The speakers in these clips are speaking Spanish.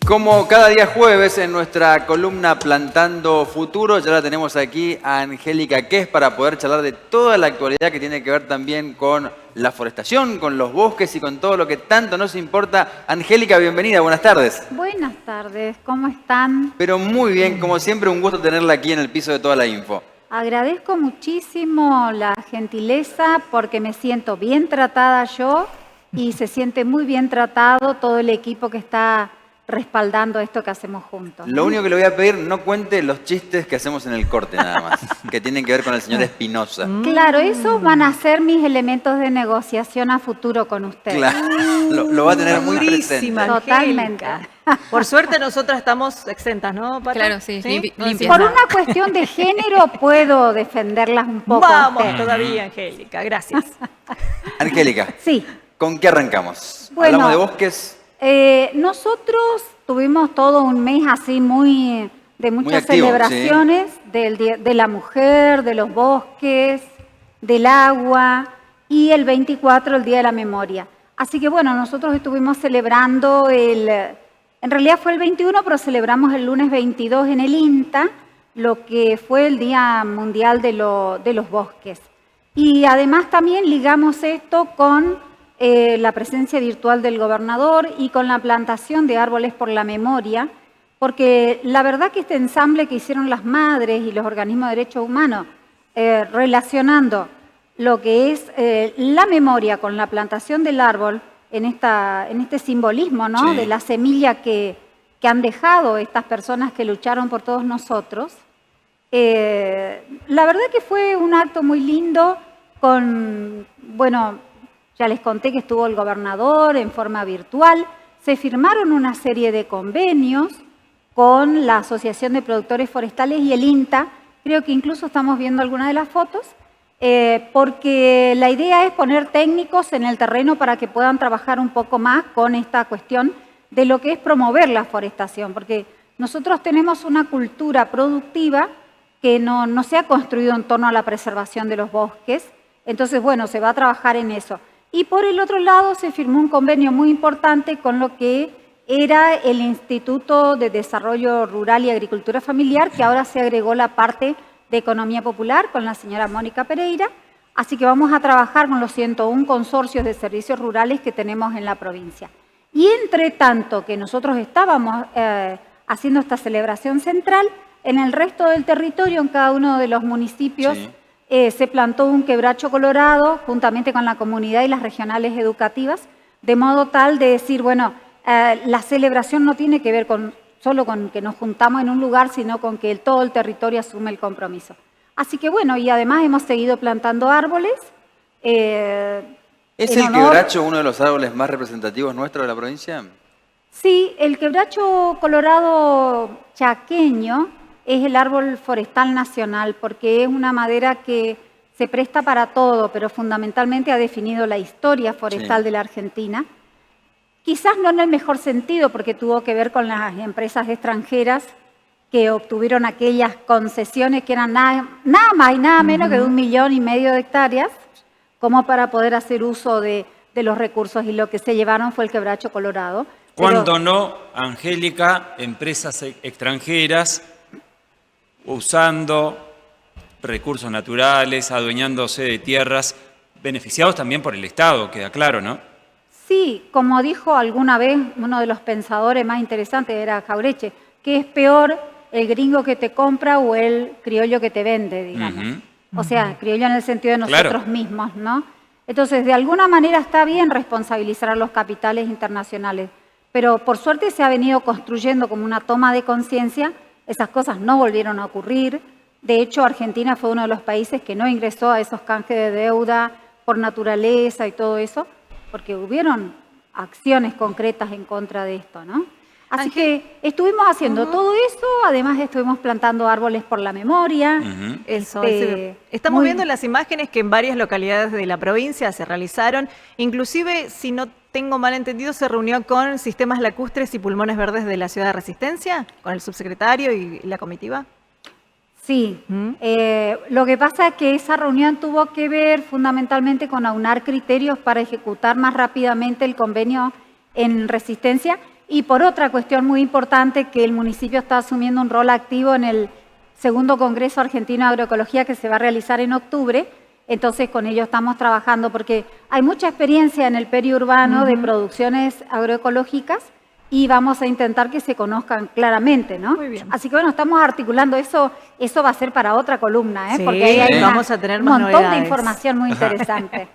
Como cada día jueves en nuestra columna Plantando Futuro, ya la tenemos aquí a Angélica Quez para poder charlar de toda la actualidad que tiene que ver también con la forestación, con los bosques y con todo lo que tanto nos importa. Angélica, bienvenida, buenas tardes. Buenas tardes, ¿cómo están? Pero muy bien, como siempre, un gusto tenerla aquí en el piso de toda la info. Agradezco muchísimo la gentileza porque me siento bien tratada yo y se siente muy bien tratado todo el equipo que está respaldando esto que hacemos juntos. Lo único que le voy a pedir, no cuente los chistes que hacemos en el corte nada más, que tienen que ver con el señor Espinosa. Claro, esos van a ser mis elementos de negociación a futuro con ustedes. Claro, lo va a tener muy presente. Totalmente. Por suerte nosotras estamos exentas, ¿no, Pato? Claro, sí, limpias. Por una cuestión de género puedo defenderlas un poco. a Vamos ustedes. todavía, Angélica, gracias. Angélica, Sí. ¿con qué arrancamos? Bueno, ¿Hablamos de bosques? Nosotros tuvimos todo un mes así de muchas activo, celebraciones del día, de la mujer, de los bosques, del agua y el 24 el Día de la Memoria. Así que bueno, nosotros estuvimos celebrando en realidad fue el 21, pero celebramos el lunes 22 en el INTA, lo que fue el Día Mundial de los Bosques. Y además también ligamos esto con la presencia virtual del gobernador y con la plantación de árboles por la memoria, porque la verdad que este ensamble que hicieron las madres y los organismos de derechos humanos, relacionando lo que es la memoria con la plantación del árbol en este simbolismo, ¿no? Sí. De la semilla que han dejado estas personas que lucharon por todos nosotros. La verdad que fue un acto muy lindo ya les conté que estuvo el gobernador en forma virtual. Se firmaron una serie de convenios con la Asociación de Productores Forestales y el INTA. Creo que incluso estamos viendo algunas de las fotos, porque la idea es poner técnicos en el terreno para que puedan trabajar un poco más con esta cuestión de lo que es promover la forestación, porque nosotros tenemos una cultura productiva que no se ha construido en torno a la preservación de los bosques. Entonces, bueno, se va a trabajar en eso. Y por el otro lado se firmó un convenio muy importante con lo que era el Instituto de Desarrollo Rural y Agricultura Familiar, que ahora se agregó la parte de Economía Popular con la señora Mónica Pereira. Así que vamos a trabajar con los 101 consorcios de servicios rurales que tenemos en la provincia. Y entre tanto que nosotros estábamos haciendo esta celebración central, en el resto del territorio, en cada uno de los municipios, Sí. Se plantó un quebracho colorado juntamente con la comunidad y las regionales educativas, de modo tal de decir, bueno, la celebración no tiene que ver solo con que nos juntamos en un lugar, sino con que todo el territorio asume el compromiso. Así que bueno, y además hemos seguido plantando árboles. ¿Es en el honor- quebracho uno de los árboles más representativos nuestros de la provincia? Sí, el quebracho colorado chaqueño es el árbol forestal nacional porque es una madera que se presta para todo, pero fundamentalmente ha definido la historia forestal Sí. de la Argentina. Quizás no en el mejor sentido porque tuvo que ver con las empresas extranjeras que obtuvieron aquellas concesiones que eran nada más y nada menos que de 1,5 millones de hectáreas, como para poder hacer uso de los recursos, y lo que se llevaron fue el quebracho colorado. Pero- ¿Cuándo no, Angélica, empresas extranjeras usando recursos naturales, adueñándose de tierras, beneficiados también por el Estado, queda claro, ¿no? Sí, como dijo alguna vez uno de los pensadores más interesantes, era Jaureche, que es peor el gringo que te compra o el criollo que te vende, digamos. Ujú. O sea, criollo en el sentido de nosotros Claro. mismos, ¿no? Entonces, de alguna manera está bien responsabilizar a los capitales internacionales, pero por suerte se ha venido construyendo como una toma de conciencia. Esas cosas no volvieron a ocurrir. De hecho, Argentina fue uno de los países que no ingresó a esos canjes de deuda por naturaleza y todo eso, porque hubieron acciones concretas en contra de esto, ¿no? Así que estuvimos haciendo todo eso, además estuvimos plantando árboles por la memoria. Ujú. Eso, Este, estamos muy- viendo las imágenes que en varias localidades de la provincia se realizaron. Inclusive, si no tengo mal entendido, se reunió con Sistemas Lacustres y Pulmones Verdes de la Ciudad de Resistencia, con el subsecretario y la comitiva. Sí, lo que pasa es que esa reunión tuvo que ver fundamentalmente con aunar criterios para ejecutar más rápidamente el convenio en Resistencia. Y por otra cuestión muy importante, que el municipio está asumiendo un rol activo en el segundo Congreso Argentino de Agroecología que se va a realizar en octubre. Entonces con ellos estamos trabajando porque hay mucha experiencia en el periurbano de producciones agroecológicas y vamos a intentar que se conozcan claramente, ¿no? Muy bien. Así que bueno, estamos articulando eso va a ser para otra columna, ¿eh? Sí, Porque ahí hay vamos a tener un más montón de novedades. información muy interesante.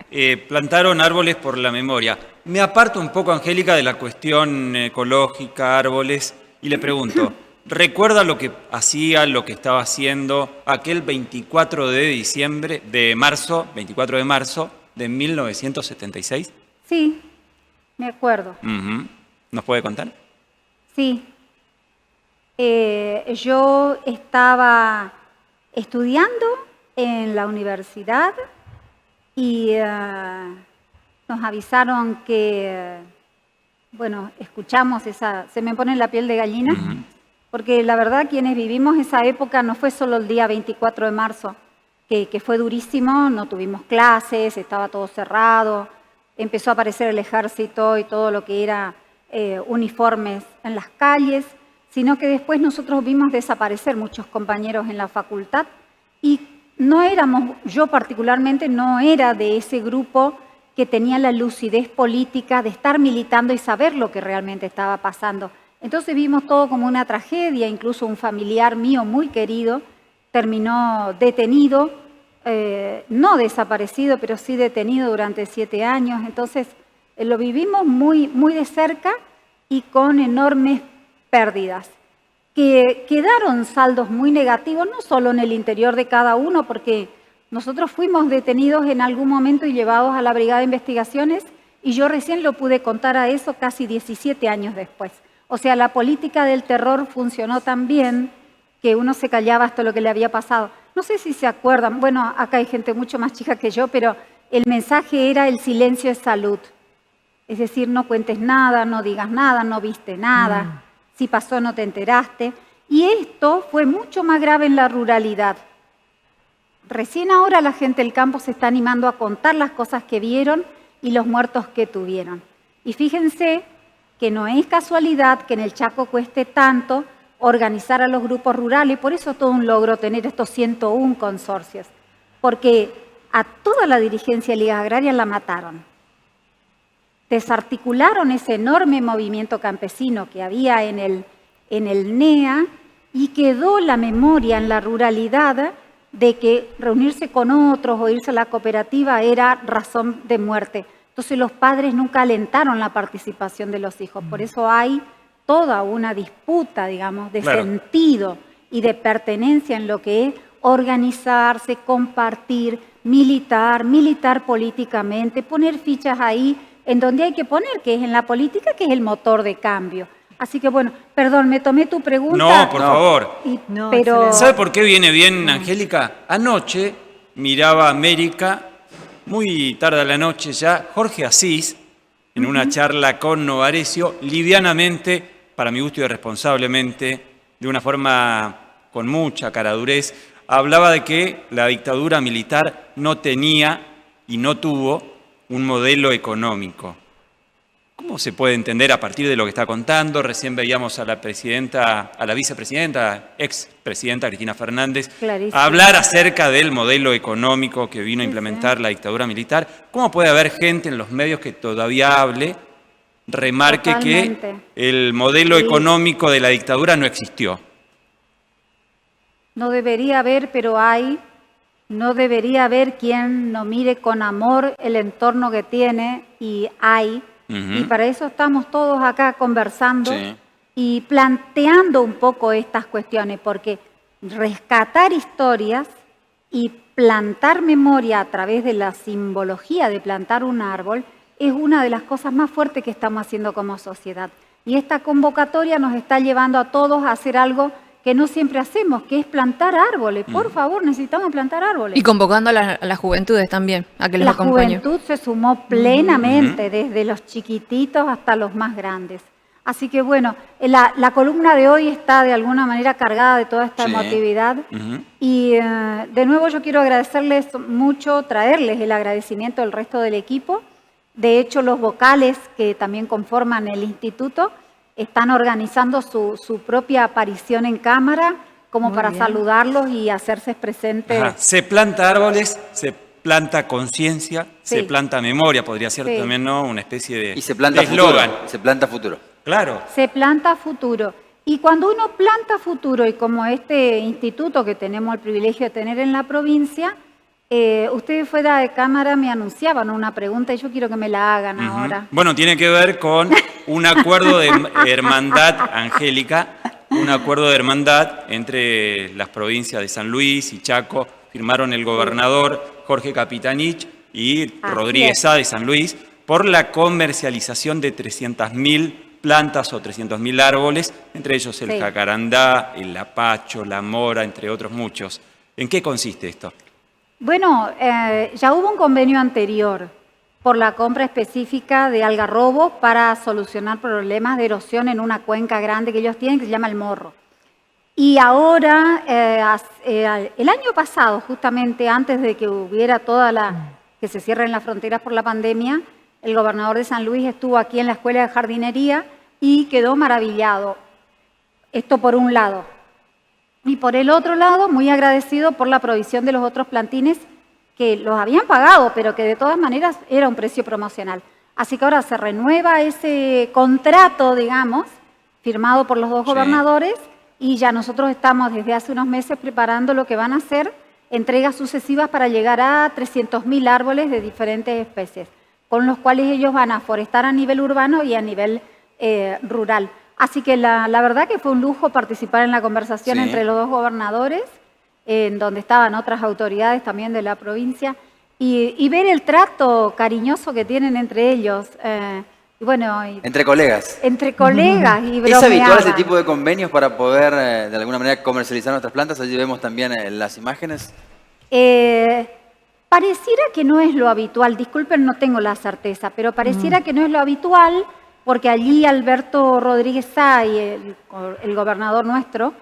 Plantaron árboles por la memoria. Me aparto un poco, Angélica, de la cuestión ecológica, árboles, y le pregunto, ¿recuerda lo que hacía, lo que estaba haciendo aquel 24 de marzo de 1976? Sí, me acuerdo. Ujú. ¿Nos puede contar? Sí. Yo estaba estudiando en la universidad y nos avisaron que, bueno, escuchamos se me pone la piel de gallina, porque la verdad quienes vivimos esa época no fue solo el día 24 de marzo, que fue durísimo, no tuvimos clases, estaba todo cerrado, empezó a aparecer el ejército y todo lo que era uniformes en las calles, sino que después nosotros vimos desaparecer muchos compañeros en la facultad y no éramos, yo particularmente no era de ese grupo que tenía la lucidez política de estar militando y saber lo que realmente estaba pasando. Entonces vimos todo como una tragedia, incluso un familiar mío muy querido terminó detenido, no desaparecido, pero sí detenido durante 7 años. Entonces lo vivimos muy, muy de cerca y con enormes pérdidas, que quedaron saldos muy negativos, no solo en el interior de cada uno, porque nosotros fuimos detenidos en algún momento y llevados a la Brigada de Investigaciones, y yo recién lo pude contar a eso casi 17 años después. O sea, la política del terror funcionó tan bien que uno se callaba hasta lo que le había pasado. No sé si se acuerdan, bueno, acá hay gente mucho más chica que yo, pero el mensaje era el silencio es salud. Es decir, no cuentes nada, no digas nada, no viste nada, si pasó no te enteraste. Y esto fue mucho más grave en la ruralidad. Recién ahora la gente del campo se está animando a contar las cosas que vieron y los muertos que tuvieron. Y fíjense que no es casualidad que en el Chaco cueste tanto organizar a los grupos rurales, por eso es todo un logro tener estos 101 consorcios, porque a toda la dirigencia de Ligas Agrarias la mataron. Desarticularon ese enorme movimiento campesino que había en el NEA y quedó la memoria en la ruralidad de que reunirse con otros o irse a la cooperativa era razón de muerte. Entonces los padres nunca alentaron la participación de los hijos. Por eso hay toda una disputa, digamos, de sentido y de pertenencia en lo que es organizarse, compartir, militar políticamente, poner fichas ahí en donde hay que poner, que es en la política, que es el motor de cambio. Así que bueno, perdón, me tomé tu pregunta. No, por favor. No, pero excelente. ¿Sabe por qué viene bien, Angélica? Anoche miraba América, muy tarde a la noche ya, Jorge Asís, en una charla con Novarecio, livianamente, para mi gusto irresponsablemente, de una forma con mucha caradurez, hablaba de que la dictadura militar no tenía y no tuvo un modelo económico. ¿Cómo se puede entender a partir de lo que está contando? Recién veíamos a la vicepresidenta, expresidenta Cristina Fernández, Clarísimo. hablar acerca del modelo económico que vino a implementar la dictadura militar. ¿Cómo puede haber gente en los medios que todavía remarque Totalmente. que el modelo económico de la dictadura no existió? no debería haber, pero hay. No debería haber quien no mire con amor el entorno que tiene y hay. Y para eso estamos todos acá conversando y planteando un poco estas cuestiones, porque rescatar historias y plantar memoria a través de la simbología de plantar un árbol es una de las cosas más fuertes que estamos haciendo como sociedad. Y esta convocatoria nos está llevando a todos a hacer algo que no siempre hacemos, que es plantar árboles. Por favor, necesitamos plantar árboles. Y convocando a las juventudes también, a que los La acompañen. juventud se sumó plenamente, desde los chiquititos hasta los más grandes. Así que bueno, la columna de hoy está de alguna manera cargada de toda esta emotividad. Y de nuevo yo quiero agradecerles mucho, traerles el agradecimiento del resto del equipo De hecho, los vocales que también conforman el instituto están organizando su propia aparición en cámara como Muy para bien. saludarlos y hacerse presentes. Ajá. Se planta árboles, se planta conciencia, Sí. se planta memoria, podría ser Sí. también, ¿no? Una especie de Y se planta de futuro. eslogan. Se planta futuro. Claro. Se planta futuro. Y cuando uno planta futuro, y como este instituto que tenemos el privilegio de tener en la provincia, ustedes fuera de cámara me anunciaban una pregunta y yo quiero que me la hagan Ujú. ahora. Bueno, tiene que ver con un acuerdo de hermandad, Angélica, un acuerdo de hermandad entre las provincias de San Luis y Chaco. Firmaron el gobernador Jorge Capitanich y Rodríguez es. Sá de San Luis por la comercialización de 300.000 plantas o 300.000 árboles, entre ellos el Sí. jacarandá, el lapacho, la mora, entre otros muchos. ¿En qué consiste esto? Bueno, ya hubo un convenio anterior por la compra específica de algarrobos para solucionar problemas de erosión en una cuenca grande que ellos tienen que se llama el Morro. Y ahora, el año pasado, justamente antes de que hubiera que se cierren las fronteras por la pandemia, el gobernador de San Luis estuvo aquí en la Escuela de Jardinería y quedó maravillado. Esto por un lado. Y por el otro lado, muy agradecido por la provisión de los otros plantines que los habían pagado, pero que de todas maneras era un precio promocional. Así que ahora se renueva ese contrato, digamos, firmado por los dos Sí. gobernadores, y ya nosotros estamos desde hace unos meses preparando lo que van a ser entregas sucesivas para llegar a 300.000 árboles de diferentes especies, con los cuales ellos van a forestar a nivel urbano y a nivel rural. Así que la verdad que fue un lujo participar en la conversación Sí. entre los dos gobernadores, en donde estaban otras autoridades también de la provincia, y ver el trato cariñoso que tienen entre ellos. Y bueno, Entre colegas. entre colegas y ¿Es habitual ese bromeaban. tipo de convenios para poder, de alguna manera, comercializar nuestras plantas? Allí vemos también las imágenes. Pareciera que no es lo habitual, disculpen, no tengo la certeza, pero pareciera que no es lo habitual porque allí Alberto Rodríguez Sá y el gobernador nuestro,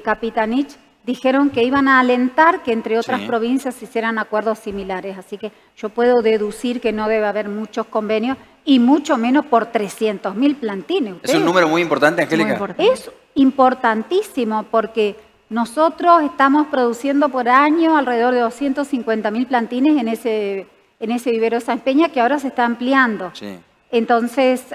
Capitanich, dijeron que iban a alentar que entre otras Sí. provincias se hicieran acuerdos similares. Así que yo puedo deducir que no debe haber muchos convenios y mucho menos por 300.000 plantines. Es Ustedes- un número muy importante, Angélica. Muy importante. es importantísimo porque nosotros estamos produciendo por año alrededor de 250.000 plantines en ese vivero de San Peña que ahora se está ampliando. Sí. Entonces,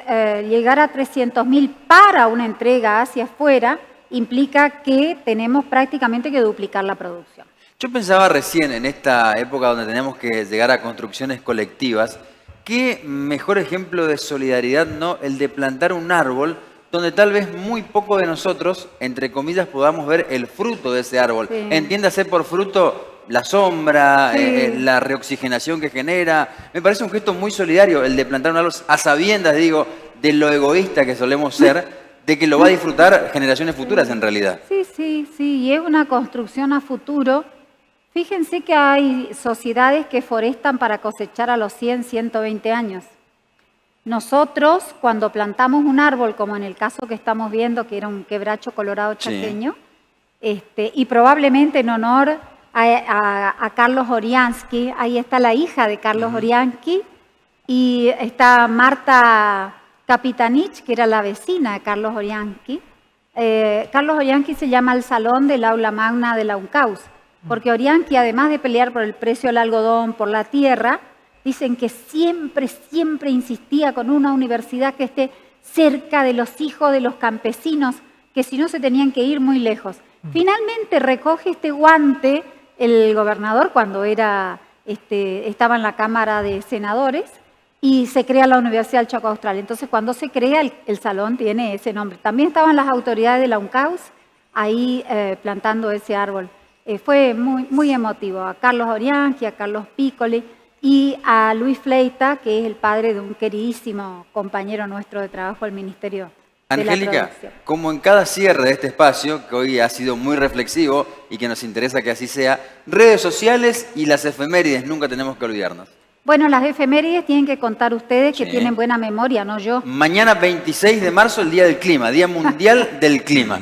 llegar a 300.000 para una entrega hacia afuera implica que tenemos prácticamente que duplicar la producción. Yo pensaba recién, en esta época donde tenemos que llegar a construcciones colectivas, qué mejor ejemplo de solidaridad, ¿no? El de plantar un árbol donde tal vez muy poco de nosotros, entre comillas, podamos ver el fruto de ese árbol. Sí. Entiéndase por fruto la sombra, Sí. la reoxigenación que genera. Me parece un gesto muy solidario el de plantar un árbol a sabiendas, digo, de lo egoísta que solemos ser, de que lo va a disfrutar generaciones futuras en realidad. Sí, y es una construcción a futuro. Fíjense que hay sociedades que forestan para cosechar a los 100, 120 años. Nosotros, cuando plantamos un árbol, como en el caso que estamos viendo, que era un quebracho colorado Sí. chaqueño, y probablemente en honor a Carlos Oriansky, ahí está la hija de Carlos Oriansky, y está Marta Capitanich, que era la vecina de Carlos Oriansky. Carlos Oriansky se llama el salón del aula magna de la UNCAUS, porque Oriansky, además de pelear por el precio del algodón, por la tierra, dicen que siempre insistía con una universidad que esté cerca de los hijos de los campesinos, que si no se tenían que ir muy lejos. Finalmente recoge este guante el gobernador cuando estaba en la Cámara de Senadores y se crea la Universidad del Chaco Austral. Entonces, cuando se crea, el salón tiene ese nombre. También estaban las autoridades de la UNCAUS ahí plantando ese árbol. Fue muy emotivo. A Carlos Oriansky, a Carlos Piccoli y a Luis Fleita, que es el padre de un queridísimo compañero nuestro de trabajo del Ministerio de la Angélica, Producción. como en cada cierre de este espacio, que hoy ha sido muy reflexivo y que nos interesa que así sea, redes sociales y las efemérides, nunca tenemos que olvidarnos. Bueno, las efemérides tienen que contar ustedes que Sí. tienen buena memoria, no yo. Mañana 26 de marzo, el Día del Clima, Día Mundial del Clima.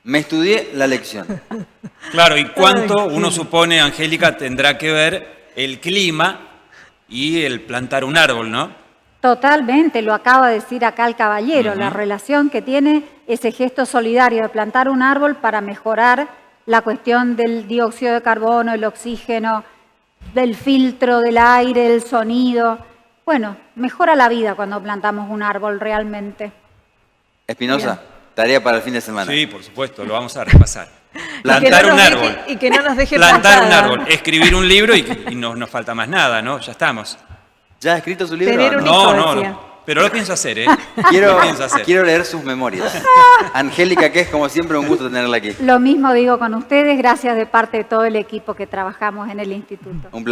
Me estudié la lección. Claro, ¿y cuánto uno supone, Angélica, tendrá que ver el clima y el plantar un árbol, ¿no? Totalmente, lo acaba de decir acá el caballero, la relación que tiene ese gesto solidario de plantar un árbol para mejorar la cuestión del dióxido de carbono, el oxígeno, del filtro del aire, el sonido. Bueno, mejora la vida cuando plantamos un árbol realmente. Espinosa, tarea para el fin de semana. Sí, por supuesto, lo vamos a repasar. Y que Plantar no un nos árbol. deje- y que no nos deje Plantar un plantada. árbol, escribir un libro y no nos falta más nada, ¿no? Ya estamos. ¿Ya ha escrito su libro? Tener o un no? hijo, No, decía. no. Pero lo pienso hacer, ¿eh? Quiero, Lo pienso hacer. quiero leer sus memorias. Angélica, que es como siempre un gusto tenerla aquí. Lo mismo digo con ustedes, gracias de parte de todo el equipo que trabajamos en el instituto. Un placer.